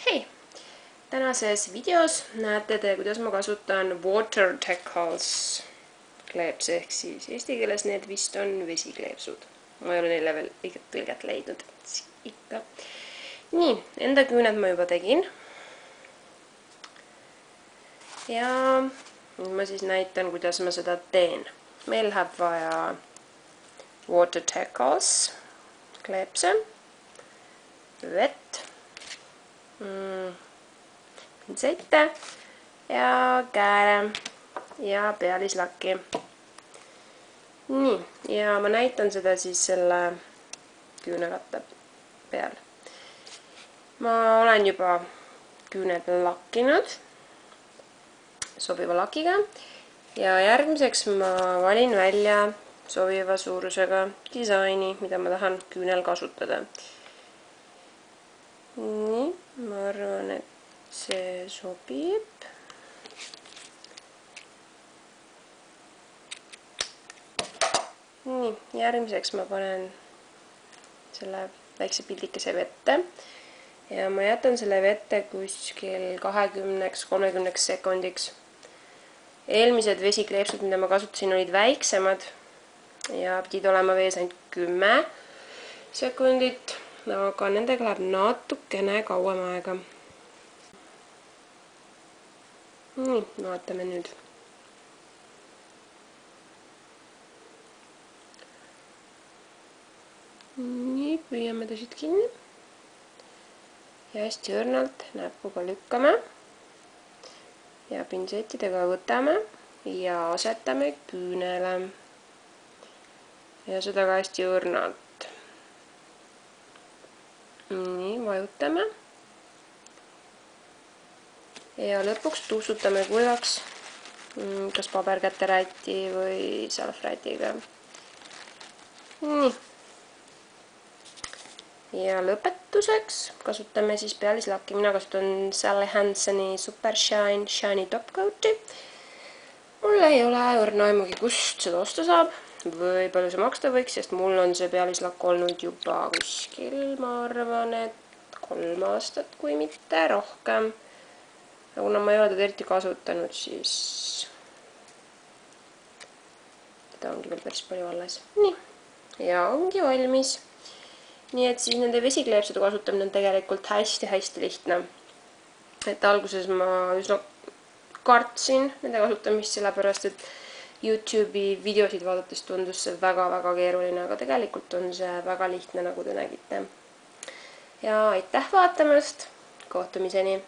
Hei! Tänases videos näete te, kuidas ma kasutan Water Decals kleepse, ehk siis eesti keeles need vist on vesikleepsud. Ma ei ole neile veel õiget tõlget leidnud, ikka. Nii, enda küüned ma juba tegin. Ja nüüd ma siis näitan, kuidas ma seda teen. Meil läheb vaja Water Decals kleepse, vett, pintsette ja kääre ja pealislakki. Nii, ja ma näitan seda siis selle küünekatte peal. Ma olen juba küüned lakkinud sobiva lakiga ja järgmiseks ma valin välja sobiva suurusega disaini, mida ma tahan küünel kasutada. Nii, ma arvan, et see sobib. Nii, järgmiseks ma panen selle väikse pildikese vette ja ma jätan selle vette kuskil 20–30 sekundiks. Eelmised vesikleepsud, mida ma kasutasin, olid väiksemad ja pidid olema vees ainult 10 sekundit, aga nendega läheb natukene kauem aega. Nii, vaatame nüüd. Nii, püüame ta siit kinni. Ja hästi õrnalt näpuga lükkame. Ja pintsettidega võtame ja asetame küünele. Ja seda ka hästi õrnalt. Nii, vajutame. Ja lõpuks tuustutame kuivaks kas paberkäteräti või salvrätiga. Nii. Ja lõpetuseks kasutame siis pealislakki. Mina kasutan Sally Hansen'i Super Shine Shiny Top Coat'i. Mul ei ole õrna aimugi, kust seda osta saab või palju see maksta võiks, sest mul on see pealislakk olnud juba kuskil, ma arvan, et 3 aastat, kui mitte rohkem. Ja kuna ma ei ole teda eriti kasutanud, siis teda ongi veel päris palju alles. Nii, ja ongi valmis. Nii et siis nende vesikleepsude kasutamine on tegelikult hästi-hästi lihtne. Et alguses ma üsna kartsin nende kasutamist, sellepärast et YouTube'i videosid vaadates tundus see väga-väga keeruline, aga tegelikult on see väga lihtne, nagu te nägite. Ja aitäh vaatamast! Kohtumiseni!